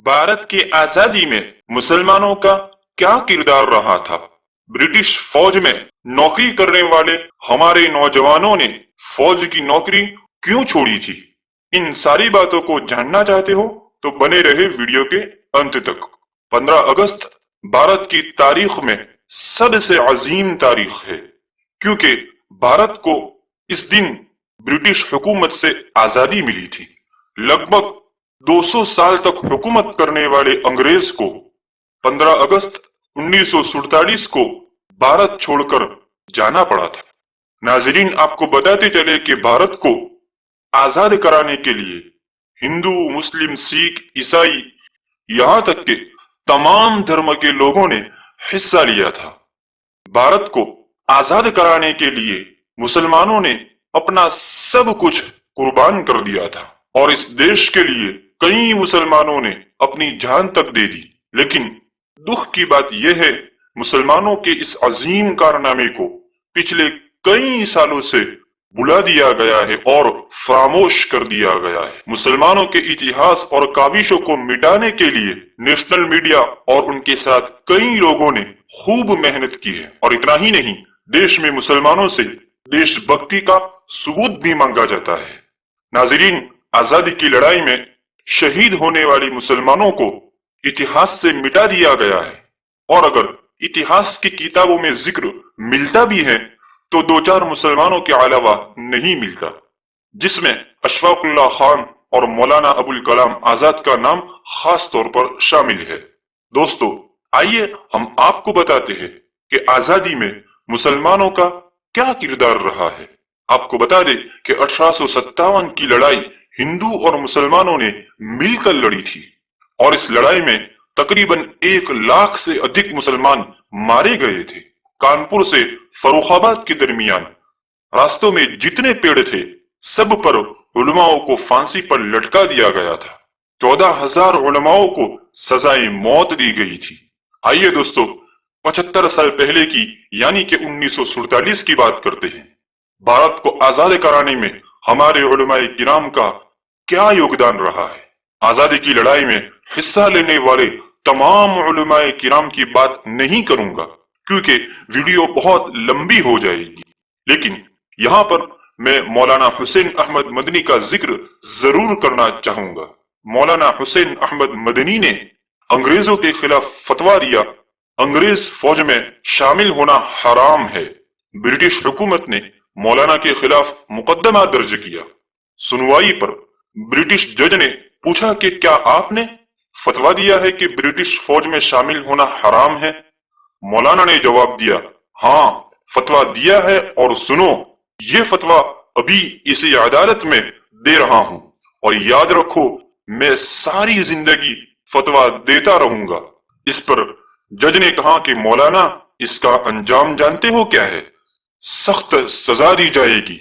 भारत की आजादी में मुसलमानों का क्या किरदार रहा था? ब्रिटिश फौज में नौकरी करने वाले हमारे नौजवानों ने फौज की नौकरी क्यों छोड़ी थी? इन सारी बातों को जानना चाहते हो तो बने रहे वीडियो के अंत तक। 15 अगस्त भारत की तारीख में सबसे अजीम तारीख है, क्योंकि भारत को इस दिन ब्रिटिश हुकूमत से आजादी मिली थी। लगभग 200 साल तक हुकूमत करने वाले अंग्रेज को 15 अगस्त 1947 को भारत छोड़कर जाना पड़ा था। नाजरीन, आपको बताते चले कि भारत को आजाद कराने के लिए हिंदू, मुस्लिम, सिख, ईसाई, यहाँ तक के तमाम धर्म के लोगों ने हिस्सा लिया था। भारत को आजाद कराने के लिए मुसलमानों ने अपना सब कुछ कुर्बान कर दिया था और इस देश के लिए कई मुसलमानों ने अपनी जान तक दे दी। लेकिन दुख की बात यह है, मुसलमानों के इस अजीम कारनामे को पिछले कई सालों से भुला दिया गया है और फरामोश कर दिया गया है। मुसलमानों के इतिहास और काविशों को मिटाने के लिए नेशनल मीडिया और उनके साथ कई लोगों ने खूब मेहनत की है, और इतना ही नहीं, देश में मुसलमानों से देशभक्ति का सबूत भी मांगा जाता है। नाजरीन, आजादी की लड़ाई में शहीद होने वाली मुसलमानों को इतिहास से मिटा दिया गया है, और अगर इतिहास की किताबों में जिक्र मिलता भी है तो 2-4 मुसलमानों के अलावा नहीं मिलता, जिसमें अशफाकुल्लाह खान और मौलाना अबुल कलाम आजाद का नाम खास तौर पर शामिल है। दोस्तों, आइए हम आपको बताते हैं कि आजादी में मुसलमानों का क्या किरदार रहा है। आपको बता दें कि 1857 की लड़ाई हिंदू और मुसलमानों ने मिलकर लड़ी थी, और इस लड़ाई में तकरीबन 1 लाख से अधिक मुसलमान मारे गए थे। कानपुर से फर्रुखाबाद के दरमियान रास्तों में जितने पेड़ थे, सब पर उलमाओं को फांसी पर लटका दिया गया था। 14,000 उलमाओं को सजाए मौत दी गई थी। आइए दोस्तों, 75 साल पहले की यानी कि 1947 की बात करते हैं। भारत को आजाद कराने में हमारे उलमाए किराम का क्या योगदान रहा है। आजादी की लड़ाई में हिस्सा लेने वाले तमाम उलमाए किराम की बात नहीं करूंगा, क्योंकि वीडियो बहुत लंबी हो जाएगी। लेकिन यहाँ पर मैं मौलाना हुसैन अहमद मदनी का जिक्र जरूर करना चाहूंगा। मौलाना हुसैन अहमद मदनी ने अंग्रेजों के खिलाफ फतवा दिया, अंग्रेज फौज में शामिल होना हराम है। ब्रिटिश हुकूमत ने मौलाना के खिलाफ मुकदमा दर्ज किया। सुनवाई पर ब्रिटिश जज ने पूछा कि क्या आपने फतवा दिया है कि ब्रिटिश फौज में शामिल होना हराम है? मौलाना ने जवाब दिया, हाँ, फतवा दिया है, और सुनो, ये फतवा अभी इसी अदालत में दे रहा हूं, और याद रखो, मैं सारी जिंदगी फतवा देता रहूंगा। इस पर जज ने कहा कि मौलाना, इसका अंजाम जानते हो क्या है? सख्त सजा दी जाएगी।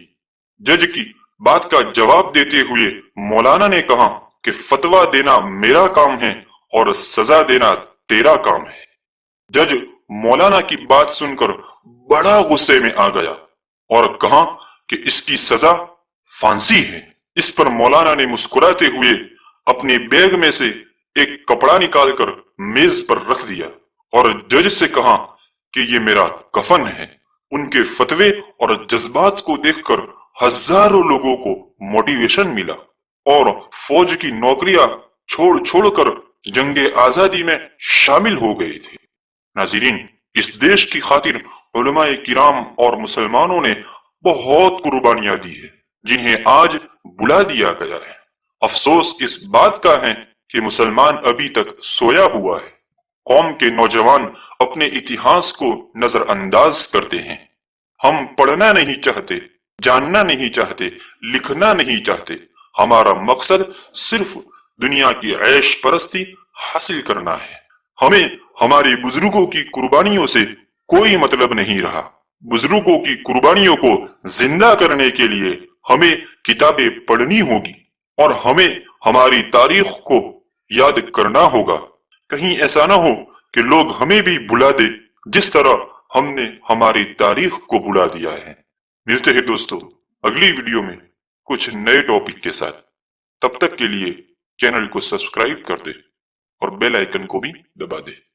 जज की बात का जवाब देते हुए मौलाना ने कहा कि फतवा देना मेरा काम है और सजा देना तेरा काम है। जज मौलाना की बात सुनकर बड़ा गुस्से में आ गया और कहा कि इसकी सजा फांसी है। इस पर मौलाना ने मुस्कुराते हुए अपनी बैग में से एक कपड़ा निकालकर मेज पर रख दिया और जज से कहा कि ये मेरा कफन है। उनके फतवे और जज्बात को देखकर हजारों लोगों को मोटिवेशन मिला और फौज की नौकरियां छोड़ छोड़कर जंगे आजादी में शामिल हो गए थे। नाज़रीन, इस देश की खातिर उलमाए किराम और मुसलमानों ने बहुत कुर्बानियां दी है, जिन्हें आज बुला दिया गया है। अफसोस इस बात का है कि मुसलमान अभी तक सोया हुआ है। कौम के नौजवान अपने इतिहास को नजरअंदाज करते हैं। हम पढ़ना नहीं चाहते, जानना नहीं चाहते, लिखना नहीं चाहते। हमारा मकसद सिर्फ दुनिया की ऐश परस्ती हासिल करना है। हमें हमारे बुजुर्गों की कुर्बानियों से कोई मतलब नहीं रहा। बुजुर्गों की कुर्बानियों को जिंदा करने के लिए हमें किताबें पढ़नी होगी और हमें हमारी तारीख को याद करना होगा। कहीं ऐसा ना हो कि लोग हमें भी भुला दे, जिस तरह हमने हमारी तारीख को भुला दिया है। मिलते हैं दोस्तों अगली वीडियो में कुछ नए टॉपिक के साथ। तब तक के लिए चैनल को सब्सक्राइब कर दे। और बेल आइकन को भी दबा दे।